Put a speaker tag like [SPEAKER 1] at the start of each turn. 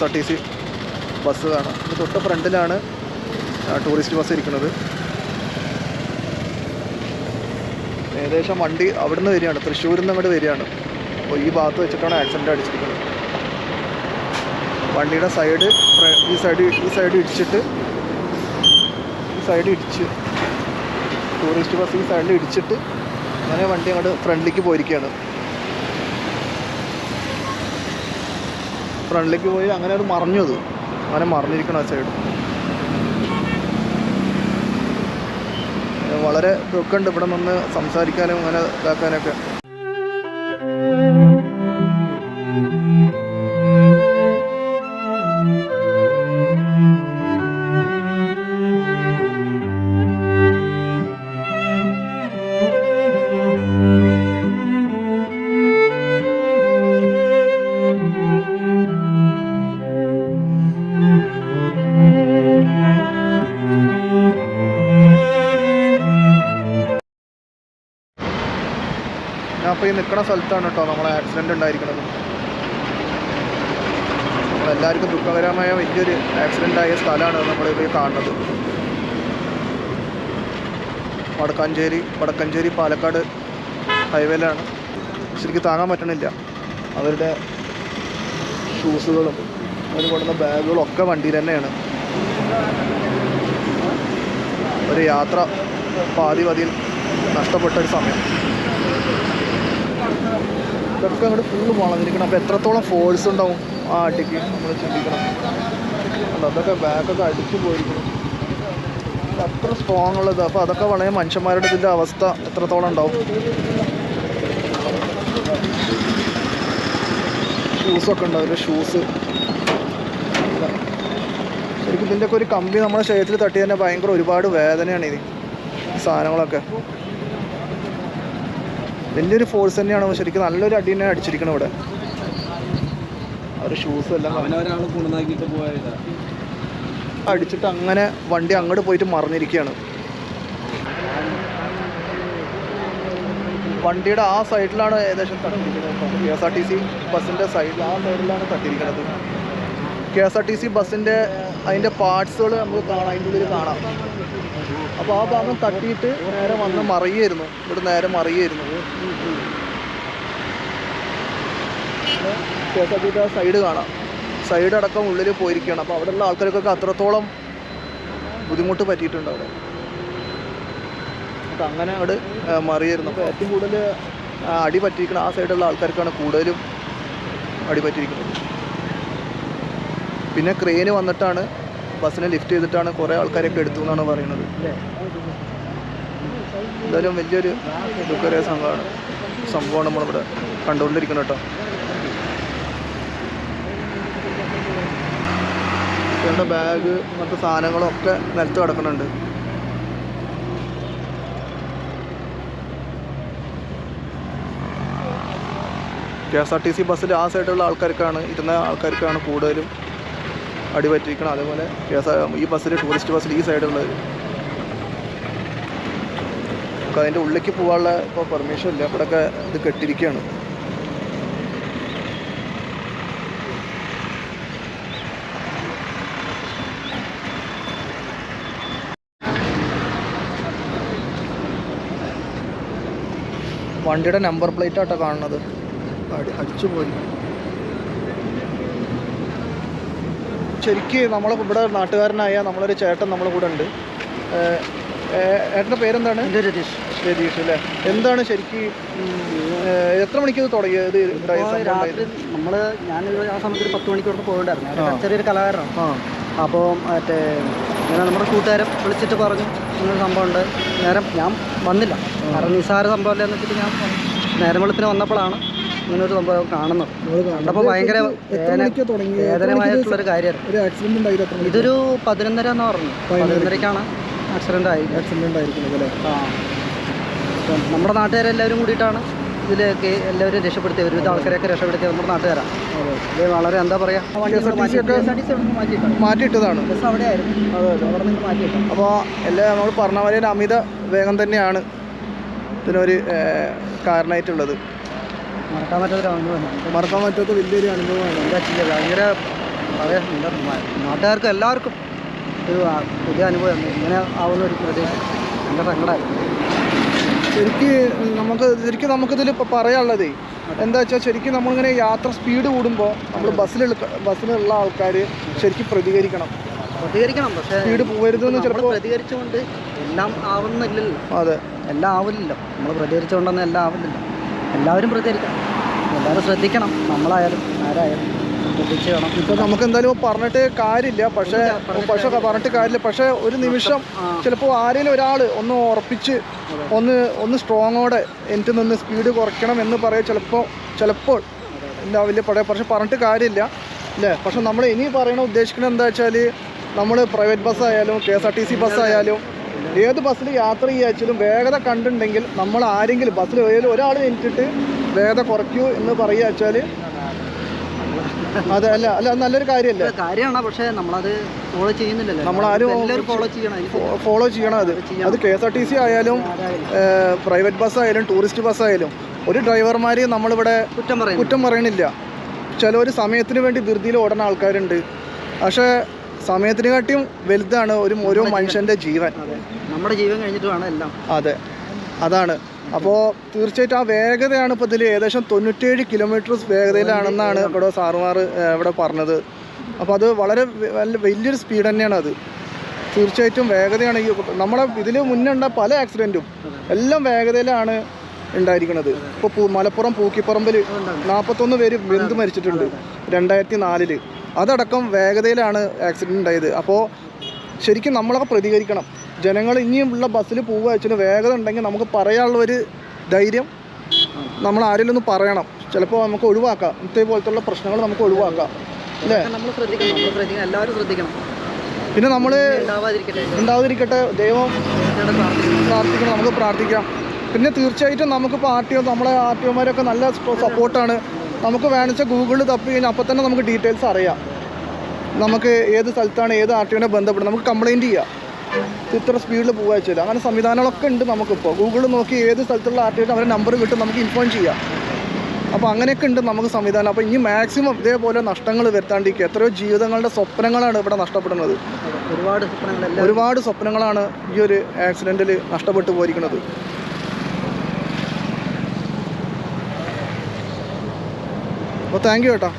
[SPEAKER 1] KSRTC bus കാണാം. തൊട്ട് ഫ്രണ്ടിലാണ് ടൂറിസ്റ്റ് ബസ് ഇരിക്കുന്നത്. ഏകദേശം വണ്ടി അവിടെ നിന്ന് വരികയാണ്, തൃശ്ശൂരിൽ നിന്ന് അങ്ങോട്ട് വരികയാണ്. അപ്പോൾ ഈ ഭാഗത്ത് വെച്ചിട്ടാണ് ആക്സിഡൻറ്റ് അടിച്ചിരിക്കുന്നത്. വണ്ടിയുടെ സൈഡ് ഈ സൈഡ് ഇടിച്ചിട്ട് ഇടിച്ച് ടൂറിസ്റ്റ് ബസ് ഈ സൈഡിൽ ഇടിച്ചിട്ട് അങ്ങനെ വണ്ടി അങ്ങോട്ട് ഫ്രണ്ടിലേക്ക് പോയിരിക്കുകയാണ്. ഫ്രണ്ടിലേക്ക് പോയി അങ്ങനെ അത് മറിഞ്ഞത്, അങ്ങനെ മറിഞ്ഞിരിക്കണം ആ സൈഡ്. വളരെ ദുഃഖമുണ്ട് ഇവിടെ നിന്ന് സംസാരിക്കാനും അങ്ങനെ ഇതാക്കാനൊക്കെ. അപ്പോൾ ഈ നിൽക്കുന്ന സ്ഥലത്താണ് കേട്ടോ നമ്മളെ ആക്സിഡൻറ്റ് ഉണ്ടായിരിക്കുന്നത്. നമ്മളെല്ലാവർക്കും ദുഃഖകരമായ വലിയൊരു ആക്സിഡൻ്റായ സ്ഥലമാണ് നമ്മളിത് കാണുന്നത്. വടക്കഞ്ചേരി പാലക്കാട് ഹൈവേയിലാണ്. ശരിക്കും താങ്ങാൻ പറ്റണില്ല. അവരുടെ ഷൂസുകളും അവർ കൊണ്ടുവന്ന ബാഗുകളും ഒക്കെ വണ്ടിയിൽ തന്നെയാണ്. ഒരു യാത്ര പാതിയിൽ നഷ്ടപ്പെട്ടൊരു സമയം. ഇതൊക്കെ അങ്ങോട്ട് ഫുള്ള് വളഞ്ഞിരിക്കണം. അപ്പോൾ എത്രത്തോളം ഫോഴ്സ് ഉണ്ടാവും ആ അടിക്ക് നമ്മൾ ചിന്തിക്കണം. അതൊക്കെ ബാഗൊക്കെ അടിച്ചു പോയിരിക്കണം, അത്ര സ്ട്രോങ് ഉള്ളത്. അപ്പോൾ അതൊക്കെ വളരെ മനുഷ്യന്മാരുടെ ഇതിൻ്റെ അവസ്ഥ എത്രത്തോളം ഉണ്ടാവും. ഷൂസൊക്കെ ഉണ്ട്, അതിൻ്റെ ഷൂസ് ശരിക്കും ഇതിൻ്റെയൊക്കെ ഒരു കമ്പി നമ്മുടെ ശരീരത്തിൽ തട്ടി തന്നെ ഭയങ്കര ഒരുപാട് വേദനയാണ് ഈ സാധനങ്ങളൊക്കെ. വലിയൊരു ഫോഴ്സ് തന്നെയാണ്. ശരിക്കും നല്ലൊരു അടി തന്നെ അടിച്ചിരിക്കണം ഇവിടെ. അവർ ഷൂസ് എല്ലാം അടിച്ചിട്ട് അങ്ങനെ വണ്ടി അങ്ങോട്ട് പോയിട്ട് മറിഞ്ഞിരിക്കുകയാണ്. വണ്ടിയുടെ ആ സൈഡിലാണ് ഏകദേശം തട്ടിയിരിക്കുന്നത്. KSRTC ബസ്സിൻ്റെ സൈഡിൽ ആ സൈഡിലാണ് തട്ടിയിരിക്കുന്നത്. KSRTC ബസ്സിൻ്റെ അതിൻ്റെ പാർട്സുകൾ നമുക്ക് കാണാം, അതിൻ്റെ ഉള്ളിൽ കാണാം. അപ്പോൾ ആ ഭാഗം തട്ടിയിട്ട് നേരെ വന്ന് മറിയായിരുന്നു, ഇവിടെ നേരെ മറിയായിരുന്നു. KSRTC സൈഡ് കാണാം, സൈഡ് അടക്കം ഉള്ളിൽ പോയിരിക്കുകയാണ്. അപ്പോൾ അവിടെയുള്ള ആൾക്കാർക്കൊക്കെ അത്രത്തോളം ബുദ്ധിമുട്ട് പറ്റിയിട്ടുണ്ട് അവിടെ. അപ്പോൾ അങ്ങനെ അവിടെ മറിയായിരുന്നു. അപ്പോൾ ഏറ്റവും കൂടുതൽ അടി പറ്റിയിരിക്കുന്ന ആ സൈഡുള്ള ആൾക്കാർക്കാണ് കൂടുതലും അടി പറ്റിയിരിക്കുന്നത്. പിന്നെ ക്രെയിന് വന്നിട്ടാണ് ബസ്സിനെ ലിഫ്റ്റ് ചെയ്തിട്ടാണ് കുറേ ആൾക്കാരൊക്കെ എടുത്തു എന്നാണ് പറയുന്നത്. എന്തായാലും വലിയൊരു ദുഃഖകര സംഭവമാണ് നമ്മളിവിടെ കണ്ടുകൊണ്ടിരിക്കുന്നത് കേട്ടോ. എൻ്റെ ബാഗ് മറ്റു സാധനങ്ങളൊക്കെ നിലത്ത് കിടക്കുന്നുണ്ട്. KSRTC ബസ്സിൽ ആ സൈഡിലുള്ള ആൾക്കാർക്കാണ്, ഇരുന്ന ആൾക്കാർക്കാണ് കൂടുതലും അടിപറ്റിയിരിക്കണം. അതേപോലെ ഈ ബസ്സിൽ ടൂറിസ്റ്റ് ബസ്സിൽ ഈ സൈഡുള്ളത് നമുക്ക് അതിൻ്റെ ഉള്ളിലേക്ക് പോകാനുള്ള ഇപ്പോൾ പെർമിഷൻ ഇല്ല. ഇവിടെയൊക്കെ ഇത് കെട്ടിരിക്കുകയാണ്. വണ്ടിയുടെ നമ്പർ പ്ലേറ്റ് ആട്ടോ കാണുന്നത്. അടിച്ചു പോയി. ശരിക്കും നമ്മളിവിടെ നാട്ടുകാരനായ നമ്മളൊരു ചേട്ടൻ നമ്മളെ കൂടെ ഉണ്ട്. ഏട്ടൻ്റെ പേരെന്താണ്? രതീഷ് അല്ലേ? എന്താണ് ശരിക്കും എത്ര മണിക്ക് ഇത് തുടങ്ങിയത്?
[SPEAKER 2] ഞാൻ ആ സമയത്ത് ഒരു 10 മണിക്കൂർ പോകണ്ടായിരുന്നു. ചെറിയൊരു കലാകാരനാണ്. അപ്പോൾ മറ്റേ ഇങ്ങനെ നമ്മുടെ കൂട്ടുകാരൻ വിളിച്ചിട്ട് പറഞ്ഞു ഇങ്ങനെ സംഭവം ഉണ്ട്. നേരം ഞാൻ വന്നില്ല, കാരണം നിസ്സാര സംഭവമല്ല എന്ന് വെച്ചിട്ട് ഞാൻ നേരം വെളുപ്പിന് വന്നപ്പോഴാണ് ഇങ്ങനൊരു സംഭവം കാണുന്നത്. കണ്ടപ്പോൾ ഭയങ്കര വേദനമായിട്ടുള്ളൊരു കാര്യമായിരുന്നു. ഇതൊരു 11:30 എന്ന് പറഞ്ഞു. 11:30ക്കാണ് ആക്സിഡൻ്റ് ആയിരിക്കുന്നത് അല്ലേ? നമ്മുടെ നാട്ടുകാരെല്ലാവരും കൂടിയിട്ടാണ് ഇതിലേക്ക് എല്ലാവരും രക്ഷപ്പെടുത്തിയത്. ഒരുവിധ ആൾക്കാരെയൊക്കെ രക്ഷപ്പെടുത്തിയത് നമ്മുടെ നാട്ടുകാരാണ്. ഇത് വളരെ എന്താ പറയുക,
[SPEAKER 1] മാറ്റിയിട്ടതാണ്.
[SPEAKER 2] ബസ് അവിടെ ആയിരുന്നു, അവിടെ നിന്ന് മാറ്റിയിട്ടാണ്.
[SPEAKER 1] അപ്പോൾ എല്ലാം നമ്മൾ പറഞ്ഞ പോലെ അമിത വേഗം തന്നെയാണ് ഇതിനൊരു കാരണമായിട്ടുള്ളത്.
[SPEAKER 2] മറക്കാൻ പറ്റാത്തൊരു അനുഭവമാണ്.
[SPEAKER 1] മറക്കാൻ പറ്റാത്ത വലിയൊരു അനുഭവമാണ്.
[SPEAKER 2] എന്താ ചെയ്യുക, ഭയങ്കര പറയാം, നാട്ടുകാർക്കും എല്ലാവർക്കും ഒരു പുതിയ അനുഭവം ഇങ്ങനെ ആവുന്ന ഒരു പ്രദേശം എൻ്റെ സങ്കടമായി.
[SPEAKER 1] ശരിക്കും നമുക്കിതിൽ ഇപ്പോൾ പറയാനുള്ളതേ എന്താ വെച്ചാൽ, ശരിക്കും നമ്മളിങ്ങനെ യാത്ര സ്പീഡ് കൂടുമ്പോൾ നമ്മൾ ബസ്സിലുള്ള ആൾക്കാർ ശരിക്കും പ്രതികരിക്കണം.
[SPEAKER 2] പക്ഷേ
[SPEAKER 1] സ്പീഡ് പോകരുതെന്ന് ചിലപ്പോൾ
[SPEAKER 2] പ്രതികരിച്ചുകൊണ്ട് എല്ലാം ആവുന്നില്ലല്ലോ.
[SPEAKER 1] അതെ,
[SPEAKER 2] എല്ലാം ആവില്ലല്ലോ. നമ്മൾ പ്രതികരിച്ചുകൊണ്ടൊന്നും എല്ലാം ആവുന്നില്ല. എല്ലാവരും പ്രതികരിക്കണം, എല്ലാവരും ശ്രദ്ധിക്കണം. നമ്മളായാലും ആരായാലും ശ്രദ്ധിച്ച് വേണം.
[SPEAKER 1] ഇപ്പോൾ നമുക്ക് എന്തായാലും പറഞ്ഞിട്ട് കാര്യമില്ല. പക്ഷേ പറഞ്ഞിട്ട് കാര്യമില്ല. പക്ഷേ ഒരു നിമിഷം ചിലപ്പോൾ ആരെങ്കിലും ഒരാൾ ഒന്ന് ഉറപ്പിച്ച് ഒന്ന് സ്ട്രോങ്ങോടെ എനിക്ക് നിന്ന് സ്പീഡ് കുറയ്ക്കണം എന്ന് പറയാൻ ചിലപ്പോൾ വലിയ പക്ഷെ പറഞ്ഞിട്ട് കാര്യമില്ല അല്ലേ. പക്ഷെ നമ്മൾ ഇനി ഉദ്ദേശിക്കുന്നത് എന്താ വെച്ചാൽ, നമ്മൾ പ്രൈവറ്റ് ബസ്സായാലും KSRTC ബസ്സായാലും ഏത് ബസ്സിൽ യാത്ര ചെയ്യാച്ചാലും വേഗത കണ്ടിട്ടുണ്ടെങ്കിൽ നമ്മൾ ആരെങ്കിലും ബസ്സിൽ ഒരാൾ എനിക്കിട്ട് വേഗത കുറയ്ക്കൂ എന്ന് പറയുക വെച്ചാൽ അതെ അല്ല നല്ലൊരു
[SPEAKER 2] കാര്യമാണ്. പക്ഷേ നമ്മളത് ഫോളോ ചെയ്യുന്നില്ലല്ലോ.
[SPEAKER 1] നമ്മളാരും ഫോളോ ചെയ്യണം. അത് KSRTC ആയാലും പ്രൈവറ്റ് ബസ്സായാലും ടൂറിസ്റ്റ് ബസ്സായാലും ഒരു ഡ്രൈവർമാരെയും നമ്മളിവിടെ കുറ്റം പറയണില്ല. ചിലർ സമയത്തിന് വേണ്ടി ധൃതിയിൽ ഓടുന്ന ആൾക്കാരുണ്ട്. പക്ഷേ സമയത്തിനെക്കാട്ടിയും വലുതാണ് ഓരോ മനുഷ്യൻ്റെ ജീവൻ.
[SPEAKER 2] നമ്മുടെ ജീവൻ കഴിഞ്ഞിട്ട് വേണം എല്ലാം.
[SPEAKER 1] അതെ, അതാണ്. അപ്പോൾ തീർച്ചയായിട്ടും ആ വേഗതയാണ് ഇപ്പോൾ ഇതിൽ ഏകദേശം 97 കിലോമീറ്റർ വേഗതയിലാണെന്നാണ് ഇവിടെ സാറുമാർ ഇവിടെ പറഞ്ഞത്. അപ്പോൾ അത് വളരെ വലിയൊരു സ്പീഡ് തന്നെയാണ്. അത് തീർച്ചയായിട്ടും വേഗതയാണ്. നമ്മളെ ഇതിൽ മുന്നേ ഉണ്ടായ പല ആക്സിഡൻറ്റും എല്ലാം വേഗതയിലാണ് ഉണ്ടായിരിക്കുന്നത്. ഇപ്പോൾ മലപ്പുറം പൂക്കിപ്പറമ്പിൽ 41 പേര് വെന്ത് മരിച്ചിട്ടുണ്ട് 2004. അതടക്കം വേഗതയിലാണ് ആക്സിഡൻറ്റ് ഉണ്ടായത്. അപ്പോൾ ശരിക്കും നമ്മളൊക്കെ പ്രതികരിക്കണം. ജനങ്ങൾ ഇനിയുമുള്ള ബസ്സിൽ പോവുക വെച്ചാൽ വേഗത ഉണ്ടെങ്കിൽ നമുക്ക് പറയാനുള്ളൊരു ധൈര്യം നമ്മൾ ആരെങ്കിലും ഒന്ന് പറയണം. ചിലപ്പോൾ നമുക്ക് ഒഴിവാക്കാം. ഇതേപോലത്തുള്ള പ്രശ്നങ്ങൾ നമുക്ക് ഒഴിവാക്കാം അല്ലേ.
[SPEAKER 2] എല്ലാവരും ശ്രദ്ധിക്കണം.
[SPEAKER 1] പിന്നെ നമ്മൾ ഉണ്ടാവാതിരിക്കട്ടെ, ദൈവം പ്രാർത്ഥിക്കണം, നമുക്ക് പ്രാർത്ഥിക്കാം. പിന്നെ തീർച്ചയായിട്ടും നമുക്ക് നമ്മളെ RTOമാരൊക്കെ നല്ല സപ്പോർട്ടാണ്. നമുക്ക് വേണമെന്ന് ഗൂഗിളിൽ തപ്പി കഴിഞ്ഞാൽ അപ്പോൾ തന്നെ നമുക്ക് ഡീറ്റെയിൽസ് അറിയാം. നമുക്ക് ഏത് സ്ഥലത്താണ് ഏത് RTOനെ ബന്ധപ്പെട്ട് നമുക്ക് കംപ്ലയിൻറ്റ് ചെയ്യാം. ഇത്ര സ്പീഡിൽ പോകാൻ വെച്ചാൽ അങ്ങനെ സംവിധാനങ്ങളൊക്കെ ഉണ്ട്. നമുക്കിപ്പോൾ ഗൂഗിളിൽ നോക്കി ഏത് സ്ഥലത്തുള്ള RTOനെ അവരെ നമ്പർ കിട്ടും, നമുക്ക് ഇൻഫോം ചെയ്യാം. അപ്പോൾ അങ്ങനെയൊക്കെ ഉണ്ട് നമുക്ക് സംവിധാനം. അപ്പോൾ ഇനി മാക്സിമം ഇതേപോലെ നഷ്ടങ്ങൾ വരുത്താണ്ടിരിക്കുക. എത്രയോ ജീവിതങ്ങളുടെ സ്വപ്നങ്ങളാണ് ഇവിടെ നഷ്ടപ്പെടുന്നത്. ഒരുപാട് സ്വപ്നങ്ങളാണ് ഈ ഒരു ആക്സിഡൻറ്റിൽ നഷ്ടപ്പെട്ടു പോയിരിക്കുന്നത്. അപ്പോൾ താങ്ക് യു കേട്ടോ.